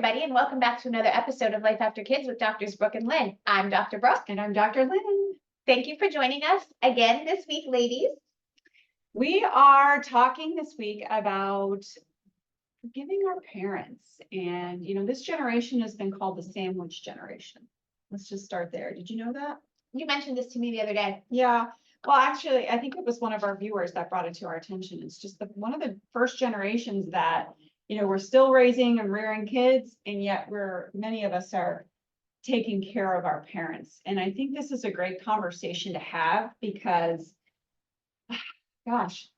everybody, and welcome back to another episode of Life After Kids with Doctors Brooke and Lynne. I'm Dr. Brooke. And I'm Dr. Lynne. Thank you for joining us again this week, ladies. We are talking this week about forgiving our parents. And, this generation has been called the sandwich generation. Let's just start there. Did you know that? You mentioned this to me the other day. Yeah. Well, actually, I think it was one of our viewers that brought it to our attention. It's just one of the first generations that, we're still raising and rearing kids, and yet many of us are taking care of our parents. And I think this is a great conversation to have because, gosh,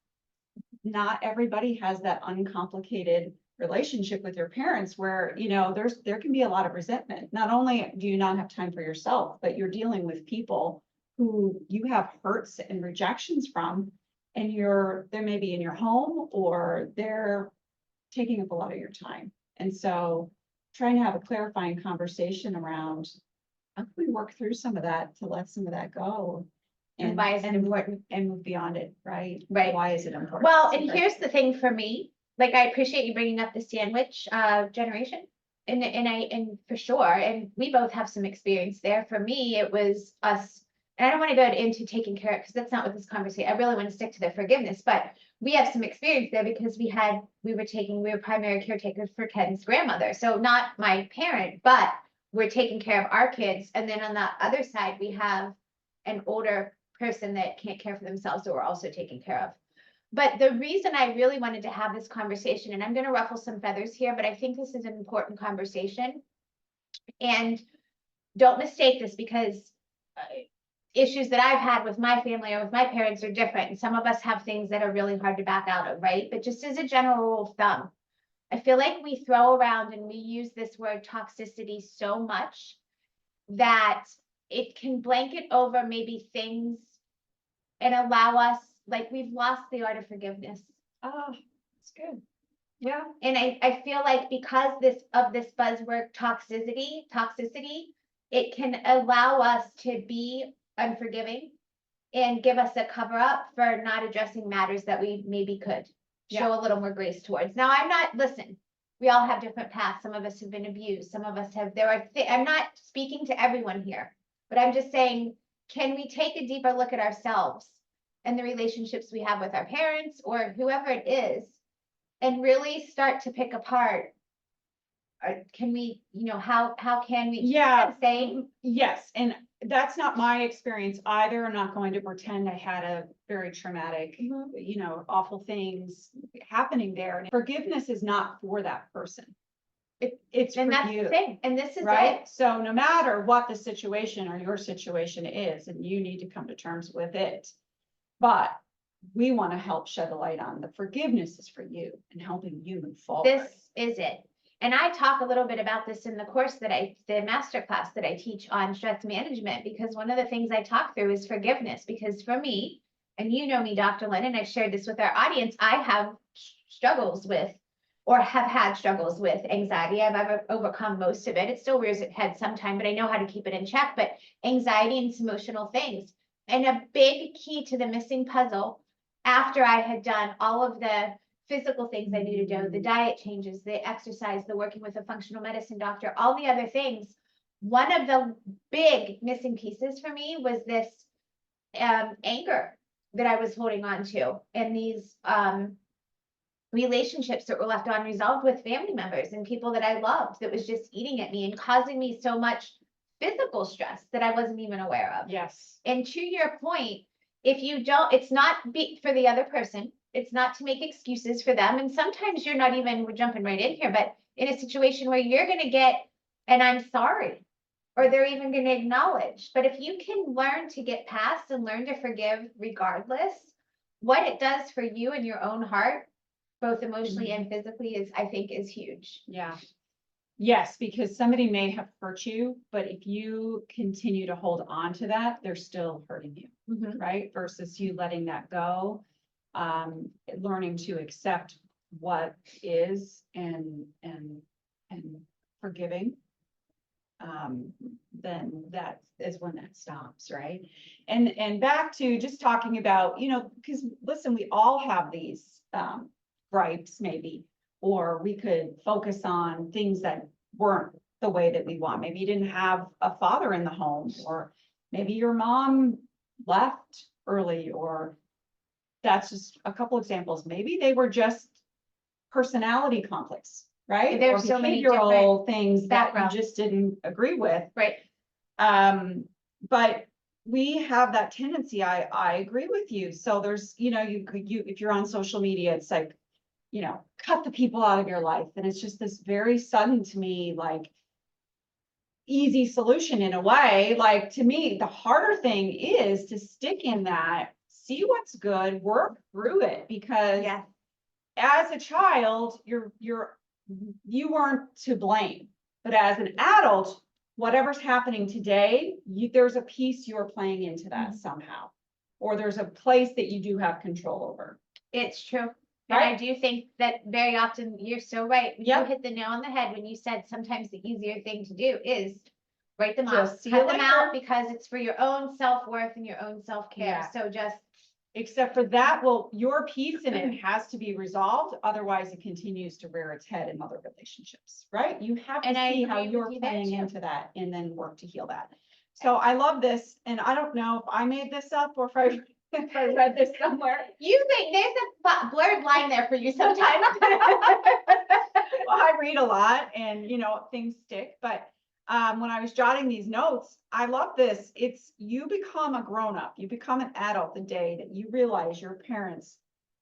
not everybody has that uncomplicated relationship with your parents where, there can be a lot of resentment. Not only do you not have time for yourself, but you're dealing with people who you have hurts and rejections from, and they're maybe in your home or they're taking up a lot of your time. And so trying to have a clarifying conversation around how can we work through some of that to let some of that go. And why is it important? And move beyond it, right? Right. Why is it important? Well, and here's the thing for me, like, I appreciate you bringing up the sandwich generation. And for sure, and we both have some experience there. For me, it was us, and I don't want to go into taking care of, because that's not what this conversation, I really want to stick to the forgiveness, but we have some experience there because we were primary caretakers for Ken's grandmother. So not my parent, but we're taking care of our kids. And then on the other side, we have an older person that can't care for themselves that we're also taking care of. But the reason I really wanted to have this conversation, and I'm going to ruffle some feathers here, but I think this is an important conversation. And don't mistake this, because issues that I've had with my family or with my parents are different. And some of us have things that are really hard to back out of, right? But just as a general rule of thumb, I feel like we throw around and we use this word toxicity so much that it can blanket over maybe things and allow us, like, we've lost the art of forgiveness. Oh, that's good. Yeah. And I feel like because of this buzzword toxicity, it can allow us to be unforgiving and give us a cover up for not addressing matters that we maybe could show a little more grace towards. Now, listen, we all have different paths. Some of us have been abused. Some of us have, I'm not speaking to everyone here, but I'm just saying, can we take a deeper look at ourselves and the relationships we have with our parents or whoever it is, and really start to pick apart? Or can we, how can we? Yeah. Say yes. And that's not my experience either. I'm not going to pretend I had a very traumatic, awful things happening there. And forgiveness is not for that person. It's and for that's you. the thing. And this is right. it. So no matter what the situation or your situation is, and you need to come to terms with it, but we want to help shed a light on the forgiveness is for you and helping you move forward. This is it. And I talk a little bit about this in the course the masterclass that I teach on stress management, because one of the things I talk through is forgiveness. Because for me, and you know me, Dr. Lynne, and I've shared this with our audience, I have struggles with, or have had struggles with anxiety. I've overcome most of it. It still rears its head sometime, but I know how to keep it in check. But anxiety and emotional things. And a big key to the missing puzzle, after I had done all of the physical things I needed to do, the diet changes, the exercise, the working with a functional medicine doctor, all the other things, one of the big missing pieces for me was this anger that I was holding on to, and these relationships that were left unresolved with family members and people that I loved, that was just eating at me and causing me so much physical stress that I wasn't even aware of. Yes. And to your point, if you don't, it's not for the other person. It's not to make excuses for them. And sometimes you're not even, we're jumping right in here, but in a situation where you're going to get, and I'm sorry, or they're even going to acknowledge. But if you can learn to get past and learn to forgive regardless, what it does for you and your own heart, both emotionally and physically, I think is huge. Yeah. Yes, because somebody may have hurt you, but if you continue to hold on to that, they're still hurting you, right? Versus you letting that go, learning to accept what is and forgiving, then that is when that stops, right? And back to just talking about, because listen, we all have these gripes maybe, or we could focus on things that weren't the way that we want. Maybe you didn't have a father in the home, or maybe your mom left early, or that's just a couple examples. Maybe they were just personality conflicts, right? There's Or so many behavioral things that you backgrounds. just didn't agree with. Right. But we have that tendency, I agree with you. So there's, you know, you, if you're on social media, it's like, you know, cut the people out of your life. And it's just this very sudden, to me, like, easy solution in a way. Like, to me, the harder thing is to stick in that, see what's good, work through it, because Yeah. as a child, you weren't to blame. But as an adult, whatever's happening today, there's a piece you're playing into that somehow. Or there's a place that you do have control over. It's true. And I Right? do think that very often, you're so right. You Yep. hit the nail on the head when you said sometimes the easier thing to do is write them Just off, see cut you them out, later. because it's for your own self-worth and your own self-care. Yeah. So just, Except for that, well, your piece in it has to be resolved. Otherwise, it continues to rear its head in other relationships, right? You have to And I see how agree with you're you there, playing too. into that and then work to heal that. So I love this. And I don't know if I made this up or if I, if I read this somewhere. you think there's a blurred line there for you sometimes. Well, I read a lot and, you know, things stick, but when I was jotting these notes, I love this. It's, you become a grown-up, you become an adult the day that you realize your parents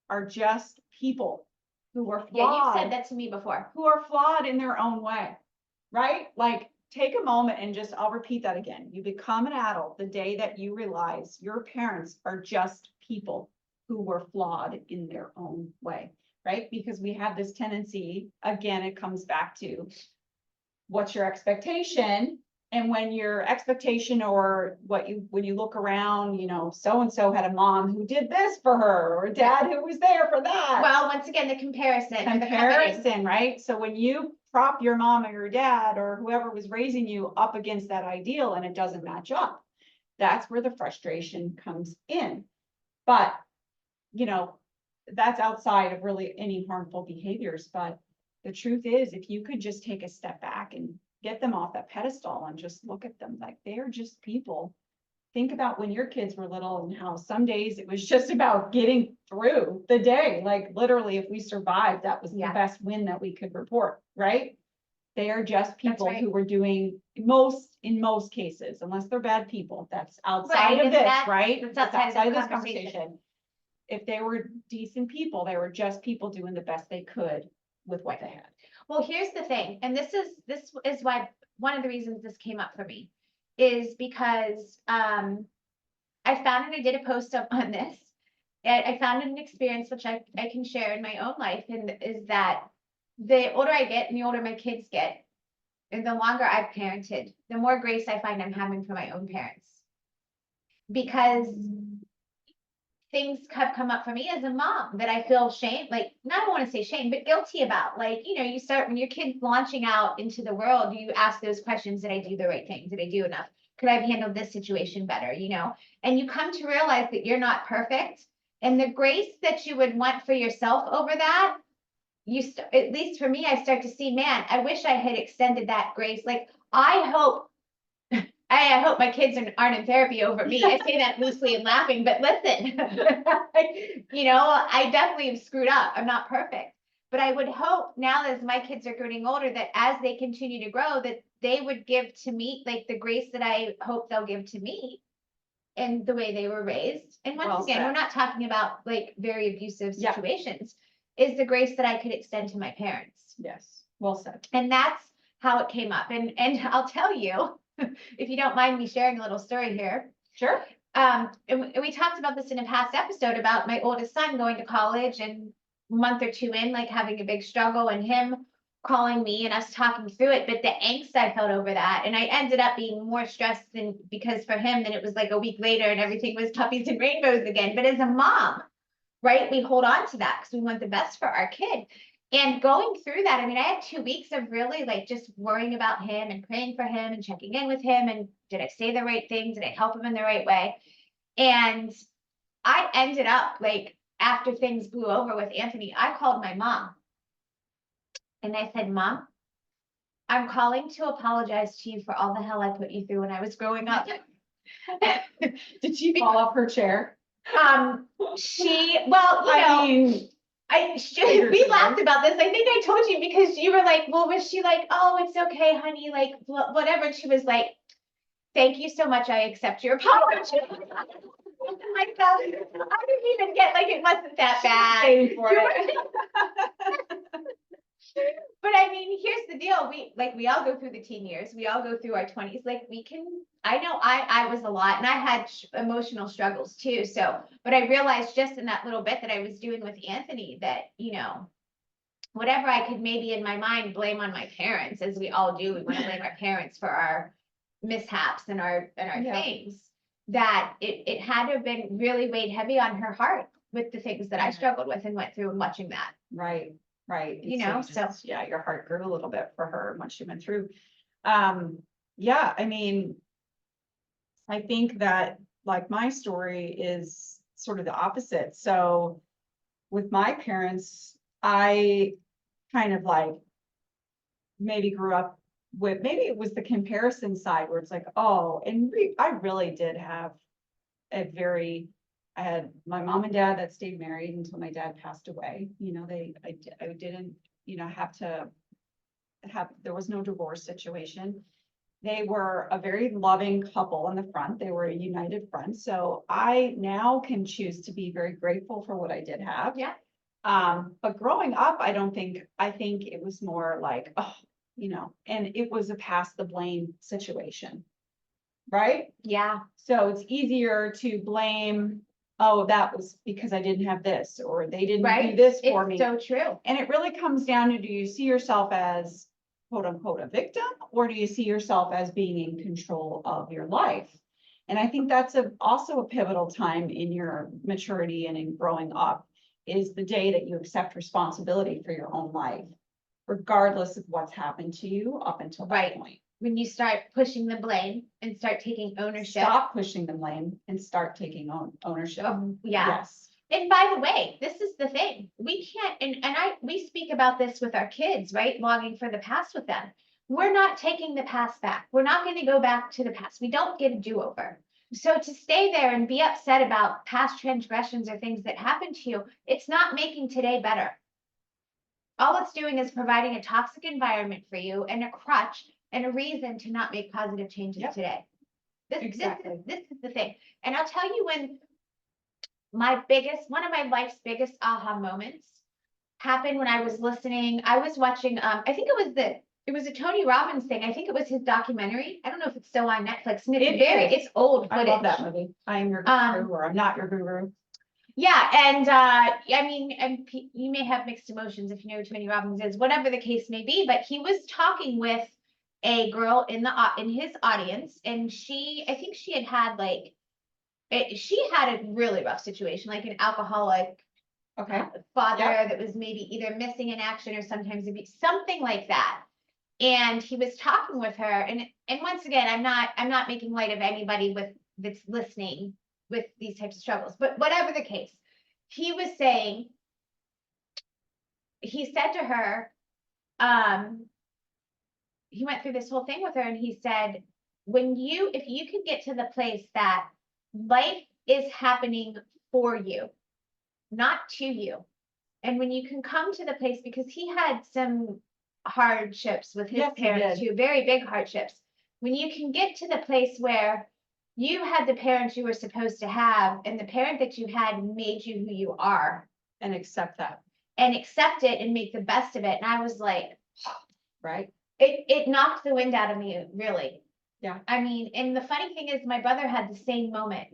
are just people who are Yeah, you've flawed, said that to me before. who are flawed in their own way, right? Like, take a moment and just, I'll repeat that again. You become an adult the day that you realize your parents are just people who were flawed in their own way, right? Because we have this tendency, again, it comes back to what's your expectation? And when your expectation, or when you look around, you know, so-and-so had a mom who did this for her, or a dad who was there for that. Well, once again, the comparison. or the coveting. Comparison, right? So when you prop your mom or your dad or whoever was raising you up against that ideal and it doesn't match up, that's where the frustration comes in. But, you know, that's outside of really any harmful behaviors. But the truth is, if you could just take a step back and get them off that pedestal and just look at them like they're just people. Think about when your kids were little and how some days it was just about getting through the day. Like, literally, if we survived, that was the best win that we could report, right? They are just people who were doing in most cases, unless they're bad people, that's outside of this, right? That's outside of this conversation. If they were decent people, they were just people doing the best they could with what they had. Well, here's the thing, and this is why one of the reasons this came up for me is because I found, and I did a post up on this, and I found an experience which I can share in my own life, and is that the older I get and the older my kids get, and the longer I've parented, the more grace I find I'm having for my own parents. Because things have come up for me as a mom that I feel shame, like, I don't want to say shame, but guilty about. Like, you know, you start, when your kid's launching out into the world, you ask those questions: did I do the right thing? Did I do enough? Could I have handled this situation better? You know, and you come to realize that you're not perfect. And the grace that you would want for yourself over that, at least for me, I start to see, man, I wish I had extended that grace. Like, I hope my kids aren't in therapy over me. I say that loosely and laughing, but listen, you know, I definitely have screwed up. I'm not perfect, but I would hope now, as my kids are getting older, that as they continue to grow, that they would give to me, like, the grace that I hope they'll give to me in the way they were raised. And once again, we're not talking about like very abusive situations, is the grace that I could extend to my parents. Yes, well said. And that's how it came up. And I'll tell you, if you don't mind me sharing a little story here. Sure. And we talked about this in a past episode about my oldest son going to college, and a month or two in, like, having a big struggle, and him calling me and us talking through it. But the angst I felt over that, and I ended up being more stressed because for him, then it was like a week later and everything was puppies and rainbows again. But as a mom, right, we hold on to that because we want the best for our kid. And going through that, I mean, I had 2 weeks of really, like, just worrying about him and praying for him and checking in with him. And did I say the right things? Did I help him in the right way? And I ended up, like, after things blew over with Anthony, I called my mom and I said, Mom, I'm calling to apologize to you for all the hell I put you through when I was growing up. Did she fall off her chair? Well, I mean, we laughed about this. I think I told you because you were like, well, was she like, oh, it's okay, honey, like whatever. And she was like, thank you so much. I accept your apology. Like that. I didn't even get like it wasn't that bad. paying for it. But I mean, here's the deal. We all go through the teen years. We all go through our 20s. Like I know I was a lot and I had emotional struggles too. So, but I realized just in that little bit that I was doing with Anthony that, whatever I could maybe in my mind blame on my parents, as we all do. We want to blame our parents for our mishaps and our things, that it had to have been really weighed heavy on her heart with the things that I struggled with and went through and watching that. Right. So yeah, your heart grew a little bit for her once she went through. Yeah, I mean, I think that like my story is sort of the opposite. So with my parents, I kind of like maybe grew up with, maybe it was the comparison side where it's like, oh, and I really did have I had my mom and dad that stayed married until my dad passed away. I didn't, there was no divorce situation. They were a very loving couple in the front. They were a united front. So I now can choose to be very grateful for what I did have. Yeah. But growing up, I think it was more like, oh, and it was a pass the blame situation. Right? Yeah. So it's easier to blame, oh, that was because I didn't have this, or they didn't do this for me. It's so true. And it really comes down to, do you see yourself as quote unquote a victim, or do you see yourself as being in control of your life? And I think that's also a pivotal time in your maturity and in growing up, is the day that you accept responsibility for your own life, regardless of what's happened to you up until that point. When you start pushing the blame and start taking ownership. Stop pushing the blame and start taking ownership. Yeah. Yes. And by the way, this is the thing. We can't, we speak about this with our kids, right? Longing for the past with them. We're not taking the past back. We're not going to go back to the past. We don't get a do-over. So to stay there and be upset about past transgressions or things that happened to you, it's not making today better. All it's doing is providing a toxic environment for you and a crutch and a reason to not make positive changes today. This is the thing. And I'll tell you, when one of my life's biggest aha moments happened when I was watching, I think it was a Tony Robbins thing. I think it was his documentary. I don't know if it's still on Netflix. And it's old footage. I love that movie. I am your guru, or I'm not your guru. Yeah, and I mean, and you may have mixed emotions if you know who Tony Robbins is, whatever the case may be, but he was talking with a girl in his audience, and I think she had a really rough situation, like an alcoholic father that was maybe either missing in action or sometimes it'd be something like that. And he was talking with her, and once again, I'm not making light of anybody that's listening with these types of struggles, but whatever the case, he said to her, he went through this whole thing with her, and he said, if you can get to the place that life is happening for you, not to you, and when you can come to the place, because he had some hardships with his parents too, very big hardships, when you can get to the place where you had the parents you were supposed to have, and the parent that you had made you who you are, and accept that, and accept it and make the best of it. And I was like, right. It knocked the wind out of me, really. Yeah. I mean, and the funny thing is, my brother had the same moment.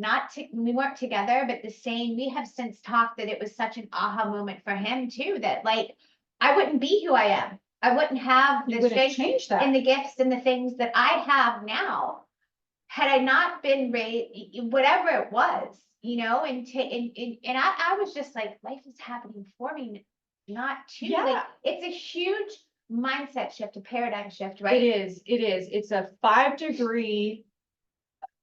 We weren't together, but we have since talked that it was such an aha moment for him too, that like, I wouldn't be who I am. I wouldn't have the strength and the gifts and the things that I have now had I not been raised, whatever it was, and I was just like, life is happening for me, not to. Yeah. Like, it's a huge mindset shift, a paradigm shift, right? It is. It's a 5-degree,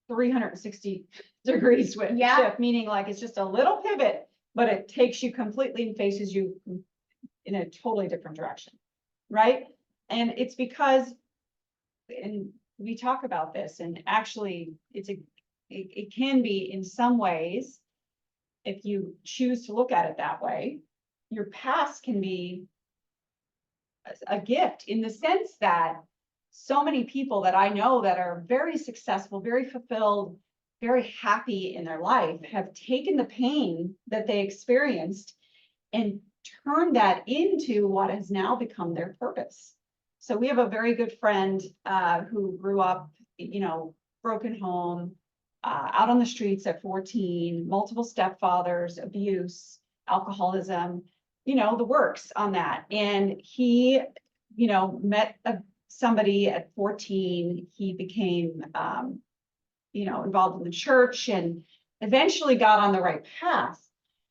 360 degrees shift, meaning like it's just a little pivot, but it takes you completely and faces you in a totally different direction, right? And it's because and we talk about this, and actually it can be in some ways, if you choose to look at it that way, your past can be a gift in the sense that so many people that I know that are very successful, very fulfilled, very happy in their life have taken the pain that they experienced and turned that into what has now become their purpose. So we have a very good friend who grew up, broken home, out on the streets at 14, multiple stepfathers, abuse, alcoholism, the works on that. And he, met somebody at 14. He became, involved in the church and eventually got on the right path.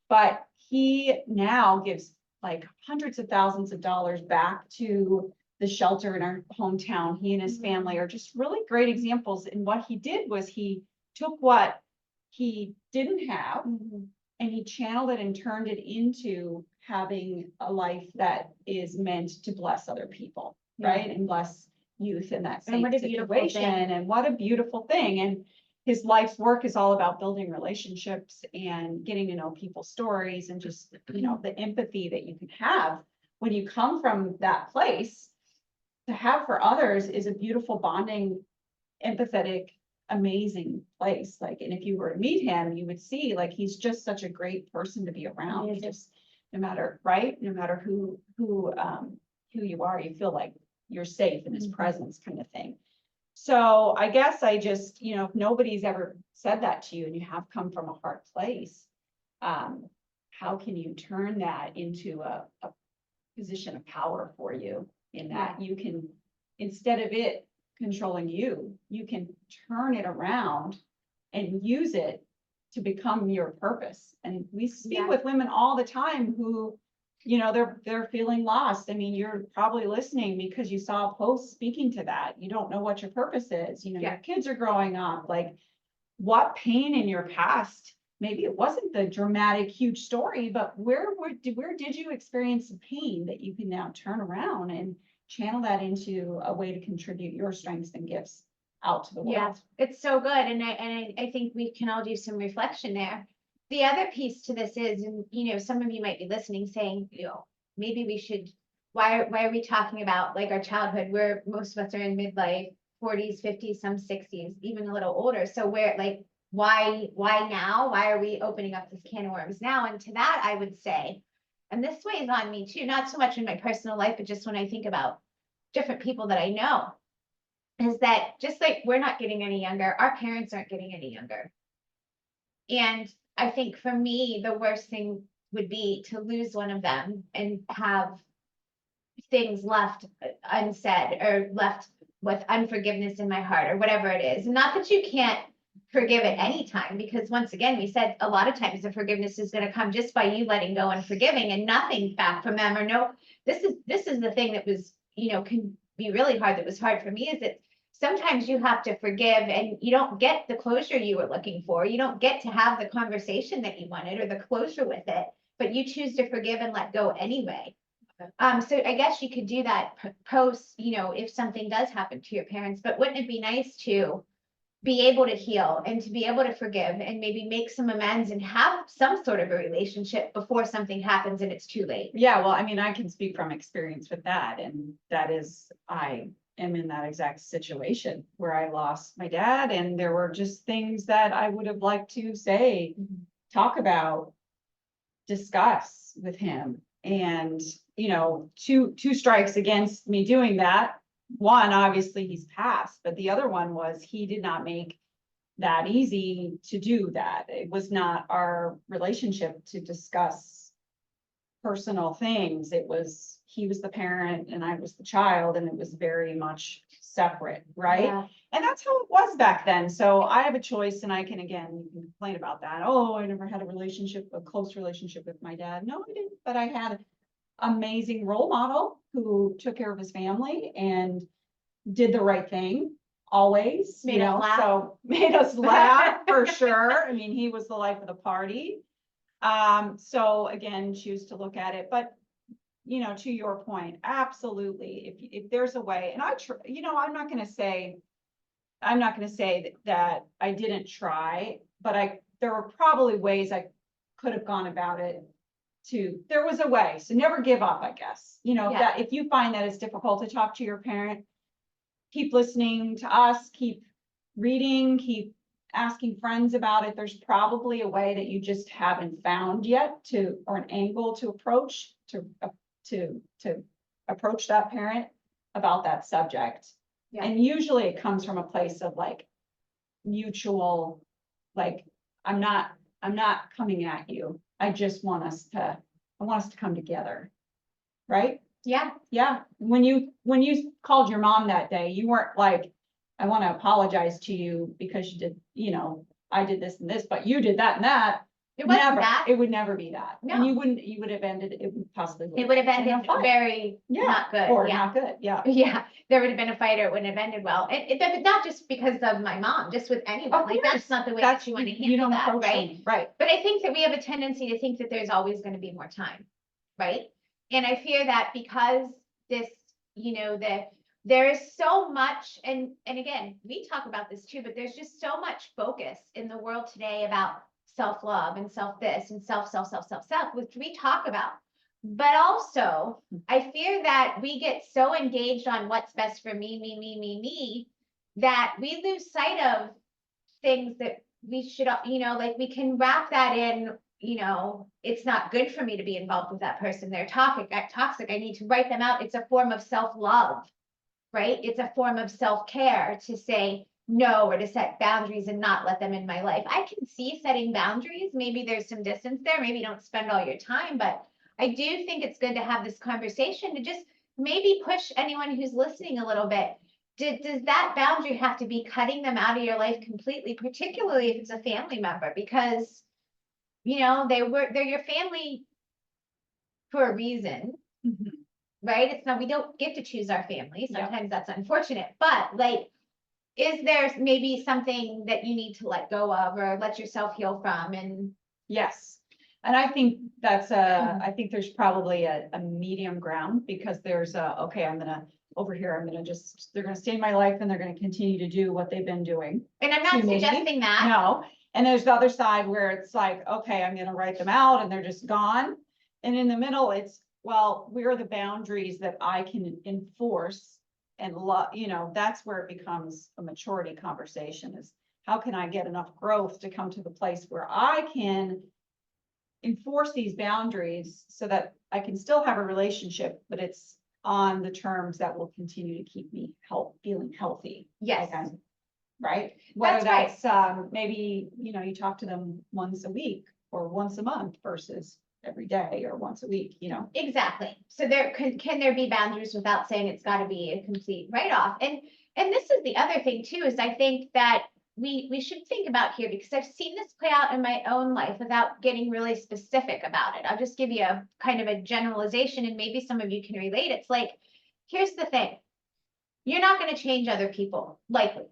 But he now gives like hundreds of thousands of dollars back to the shelter in our hometown. He and his family are just really great examples. And what he did was he took what he didn't have and he channeled it and turned it into having a life that is meant to bless other people, right? And bless youth in that same situation. And what a beautiful thing. And his life's work is all about building relationships and getting to know people's stories and just, the empathy that you can have when you come from that place to have for others is a beautiful bonding, empathetic, amazing place. Like, and if you were to meet him, you would see like he's just such a great person to be around. He just no matter who you are, you feel like you're safe in his presence, kind of thing. So I guess I just, if nobody's ever said that to you and you have come from a hard place, how can you turn that into a position of power for you in that you can, instead of it controlling you, you can turn it around and use it to become your purpose. And we speak with women all the time who, they're feeling lost. I mean, you're probably listening because you saw a post speaking to that. You don't know what your purpose is. Your kids are growing up. Like, what pain in your past? Maybe it wasn't the dramatic, huge story, but where did you experience the pain that you can now turn around and channel that into a way to contribute your strengths and gifts out to the world? Yeah, it's so good. And I think we can all do some reflection there. The other piece to this is, and some of you might be listening saying, maybe we should, why are we talking about like our childhood where most of us are in midlife, 40s, 50s, some 60s, even a little older. So where like, why now? Why are we opening up this can of worms now? And to that, I would say, and this weighs on me too, not so much in my personal life, but just when I think about different people that I know, is that just like we're not getting any younger, our parents aren't getting any younger. And I think for me, the worst thing would be to lose one of them and have things left unsaid or left with unforgiveness in my heart or whatever it is. Not that you can't forgive at any time, because once again, we said a lot of times the forgiveness is going to come just by you letting go and forgiving and nothing back from them or no. This is the thing that was, can be really hard. That was hard for me is that sometimes you have to forgive and you don't get the closure you were looking for. You don't get to have the conversation that you wanted or the closure with it, but you choose to forgive and let go anyway. So I guess you could do that post, if something does happen to your parents, but wouldn't it be nice to be able to heal and to be able to forgive and maybe make some amends and have some sort of a relationship before something happens and it's too late? Yeah, well, I mean, I can speak from experience with that. And that is, I am in that exact situation where I lost my dad and there were just things that I would have liked to say, talk about, discuss with him. And, two strikes against me doing that. One, obviously he's passed, but the other one was he did not make that easy to do that. It was not our relationship to discuss personal things. It was, he was the parent and I was the child, and it was very much separate, right? Yeah. And that's how it was back then. So I have a choice, and I can, again, you can complain about that. Oh, I never had a close relationship with my dad. No, I didn't, but I had an amazing role model who took care of his family and did the right thing always, Made us laugh. so made us laugh for sure. I mean, he was the life of the party. So again, choose to look at it, but to your point, absolutely. If there's a way, and I'm not gonna say that I didn't try, but there were probably ways I could have gone about it there was a way, so never give up, I guess. Yeah. If you find that it's difficult to talk to your parent, keep listening to us, keep reading, keep asking friends about it. There's probably a way that you just haven't found yet or an angle to approach approach that parent about that subject. Yeah. And usually it comes from a place of like mutual, like, I'm not coming at you. I want us to come together. Right? Yeah. Yeah. When you called your mom that day, you weren't like, I want to apologize to you because you did, I did this and this, but you did that and that. It wasn't Never, that. it would never be that. No. And you would have ended, it would possibly. It would have ended in a fight. very not good. Or Yeah. not good, yeah. Yeah, there would have been a fight or it wouldn't have ended well. But not just because of my mom, just with anyone. Of Like, course. that's not the way that you want to You handle don't that, approach right? them, right. But I think that we have a tendency to think that there's always going to be more time, right? And I fear that because this, there is so much, and again, we talk about this too, but there's just so much focus in the world today about self-love and self-this and self, which we talk about. But also, I fear that we get so engaged on what's best for me, that we lose sight of things that we should, like we can wrap that in, it's not good for me to be involved with that person. They're toxic. I need to write them out. It's a form of self-love, right? It's a form of self-care to say no or to set boundaries and not let them in my life. I can see setting boundaries. Maybe there's some distance there. Maybe don't spend all your time, but I do think it's good to have this conversation to just maybe push anyone who's listening a little bit. Does that boundary have to be cutting them out of your life completely, particularly if it's a family member? Because, they're your family for a reason, right? It's not, we don't get to choose our family. Sometimes that's unfortunate, but like, is there maybe something that you need to let go of or let yourself heal from? And yes. And I think I think there's probably a medium ground, because there's okay, they're gonna stay in my life and they're gonna continue to do what they've been doing. And I'm not suggesting that. No. And there's the other side where it's like, okay, I'm gonna write them out and they're just gone. And in the middle, it's, well, where are the boundaries that I can enforce and that's where it becomes a maturity conversation, is how can I get enough growth to come to the place where I can enforce these boundaries so that I can still have a relationship, but it's on the terms that will continue to keep me feeling healthy. Yes. Like right? Whether That's maybe, you talk to them once a week or once a month versus every day or once a week, Exactly. So there can there be boundaries without saying it's got to be a complete write-off? And this is the other thing too, is I think that we should think about here, because I've seen this play out in my own life without getting really specific about it. I'll just give you a kind of a generalization, and maybe some of you can relate. It's like, here's the thing. You're not going to change other people, likely.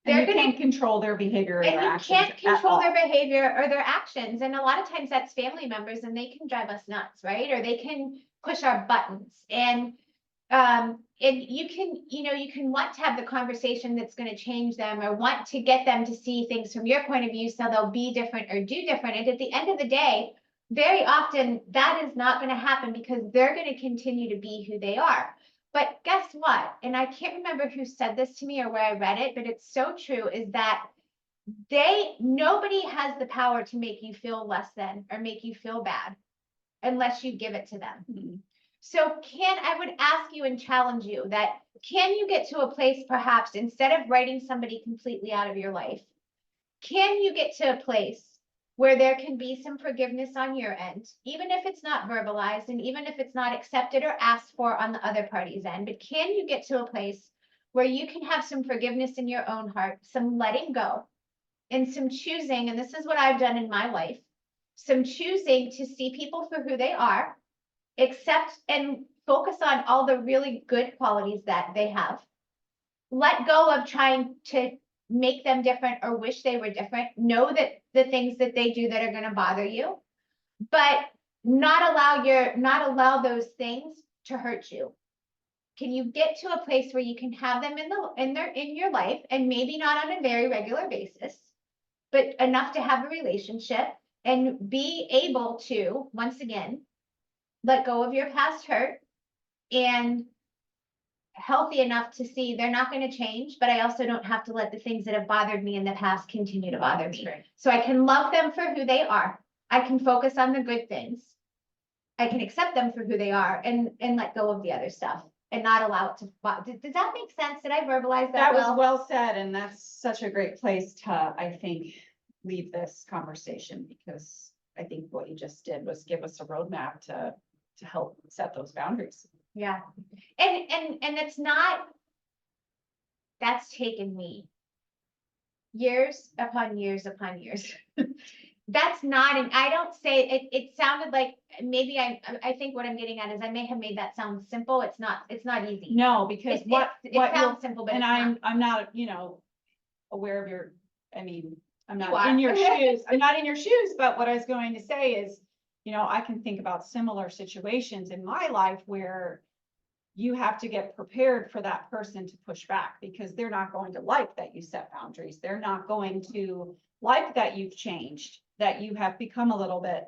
You can't control their behavior or their actions. And you can't control their behavior or their actions. And a lot of times that's family members, and they can drive us nuts, right? Or they can push our buttons. And you can want to have the conversation that's going to change them, or want to get them to see things from your point of view so they'll be different or do different. And at the end of the day, very often that is not going to happen, because they're going to continue to be who they are. But guess what? And I can't remember who said this to me or where I read it, but it's so true, is that nobody has the power to make you feel less than or make you feel bad unless you give it to them. Mm-hmm. So I would ask you and challenge you that, can you get to a place, perhaps instead of writing somebody completely out of your life, can you get to a place where there can be some forgiveness on your end, even if it's not verbalized and even if it's not accepted or asked for on the other party's end? But can you get to a place where you can have some forgiveness in your own heart, some letting go, and some choosing, and this is what I've done in my life, some choosing to see people for who they are, accept and focus on all the really good qualities that they have, let go of trying to make them different or wish they were different, know that the things that they do that are going to bother you, but not allow those things to hurt you? Can you get to a place where you can have them in your life, and maybe not on a very regular basis, but enough to have a relationship and be able to, once again, let go of your past hurt and healthy enough to see they're not going to change, but I also don't have to let the things that have bothered me in the past continue to bother me. Right. So I can love them for who they are. I can focus on the good things. I can accept them for who they are and let go of the other stuff and not allow it to. Does that make sense? Did I verbalize that That was well? well said, and that's such a great place to, I think, leave this conversation, because I think what you just did was give us a roadmap to help set those boundaries. Yeah. And it's not, that's taken me years upon years upon years. That's not, and I don't say it, it sounded like maybe I think what I'm getting at is I may have made that sound simple. It's not easy. No, because It sounds simple, but and it's not. I'm not, aware of your, I mean, I'm You not are. in your shoes. I'm not in your shoes, but what I was going to say is, I can think about similar situations in my life where you have to get prepared for that person to push back, because they're not going to like that you set boundaries. They're not going to like that you've changed, that you have become a little bit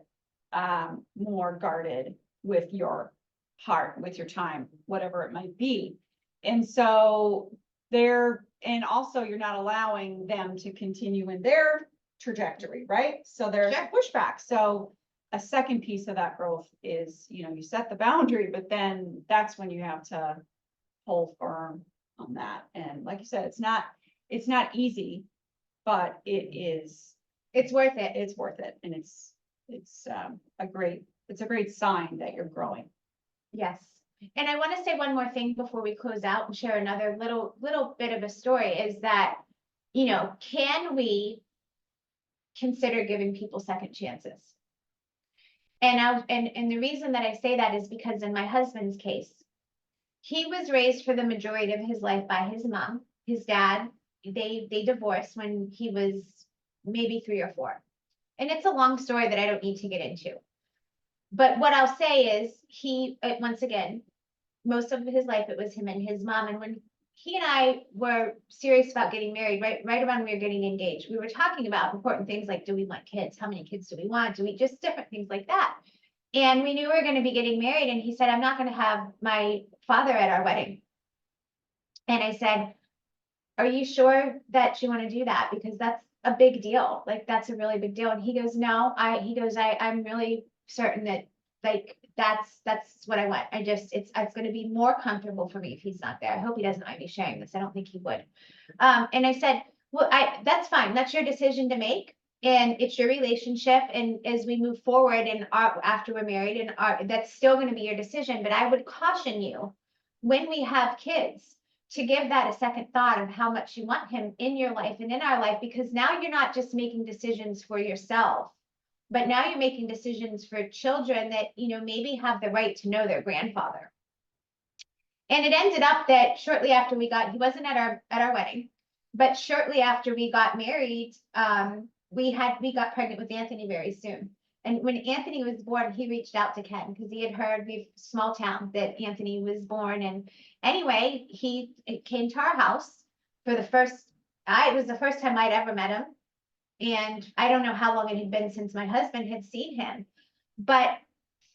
more guarded with your heart, with your time, whatever it might be. And so and also you're not allowing them to continue in their trajectory, right? So there's Sure. pushback. So a second piece of that growth is, you set the boundary, but then that's when you have to hold firm on that. And like you said, it's not easy, but It's worth it. it's worth it. And it's a great sign that you're growing. Yes. And I want to say one more thing before we close out and share another little bit of a story is that, can we consider giving people second chances? And the reason that I say that is because in my husband's case, he was raised for the majority of his life by his mom. His dad, they divorced when he was maybe 3 or 4. And it's a long story that I don't need to get into. But what I'll say is once again, most of his life, it was him and his mom. And when he and I were serious about getting married, right around we were getting engaged, we were talking about important things like, do we want kids? How many kids do we want? Do we just different things like that? And we knew we were going to be getting married. And he said, I'm not going to have my father at our wedding. And I said, are you sure that you want to do that? Because that's a big deal. Like, that's a really big deal. And he goes, no, I'm really certain that that's what I want. It's going to be more comfortable for me if he's not there. I hope he doesn't mind me sharing this. I don't think he would. And I said, well, that's fine. That's your decision to make. And it's your relationship. And as we move forward and after we're married that's still going to be your decision. But I would caution you when we have kids to give that a second thought of how much you want him in your life and in our life, because now you're not just making decisions for yourself, but now you're making decisions for children that, maybe have the right to know their grandfather. And it ended up that shortly after he wasn't at our wedding, but shortly after we got married, we got pregnant with Anthony very soon. And when Anthony was born, he reached out to Ken because he had heard, small town, that Anthony was born. And anyway, he came to our house for it was the first time I'd ever met him. And I don't know how long it had been since my husband had seen him, but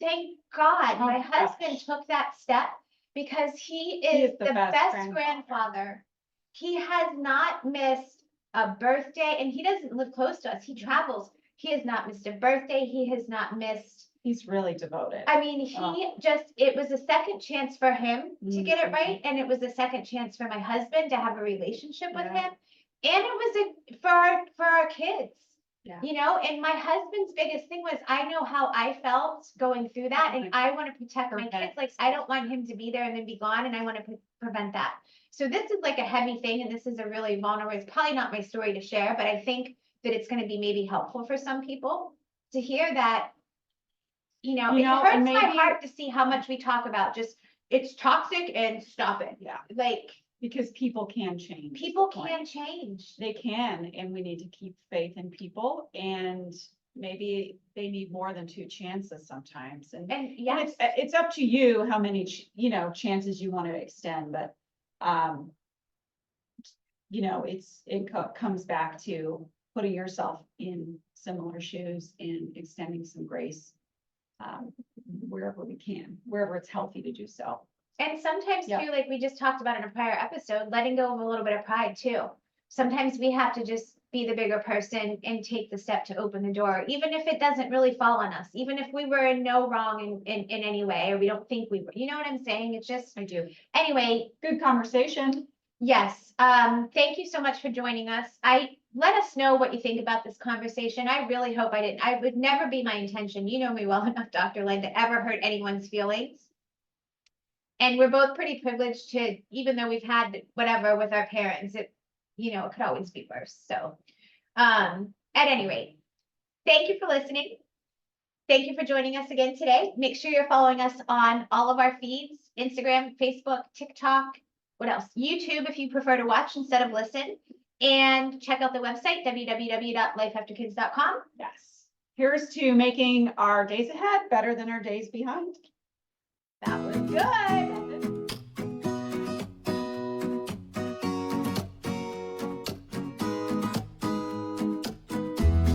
thank God my husband took that step, because he is the best grandfather. He has not missed a birthday, and he doesn't live close to us. He travels. He has not missed a birthday. He has not missed. He's really devoted. I mean, it was a second chance for him to get it right. And it was a second chance for my husband to have a relationship with him. And it was for our kids, and my husband's biggest thing was, I know how I felt going through that. And I want to protect my kids. Like, I don't want him to be there and then be gone. And I want to prevent that. So this is like a heavy thing. And this is a really vulnerable, it's probably not my story to share, but I think that it's going to be maybe helpful for some people to hear that, it hurts my heart to see how much we talk about just, it's toxic and stop it. Yeah. Like, because people can change. People can change. They can, and we need to keep faith in people. And maybe they need more than 2 chances sometimes. And And yes, it's up to you how many, chances you want to extend, but, comes back to putting yourself in similar shoes and extending some grace, wherever we can, wherever it's healthy to do so. and sometimes Yeah. too, like we just talked about in a prior episode, letting go of a little bit of pride too. Sometimes we have to just be the bigger person and take the step to open the door, even if it doesn't really fall on us, even if we were in no wrong in any way, or we don't think we were, you know what I'm saying? It's just, I do. anyway, Good conversation. yes, thank you so much for joining us. Let us know what you think about this conversation. I really hope I would never be my intention, you know me well enough, Dr. Lynn, to ever hurt anyone's feelings. And we're both pretty privileged to, even though we've had whatever with our parents, it could always be worse. So, at any rate, thank you for listening. Thank you for joining us again today. Make sure you're following us on all of our feeds, Instagram, Facebook, TikTok, what else? YouTube, if you prefer to watch instead of listen. And check out the website, www.lifeafterkids.com. Yes. Here's to making our days ahead better than our days behind. That was good.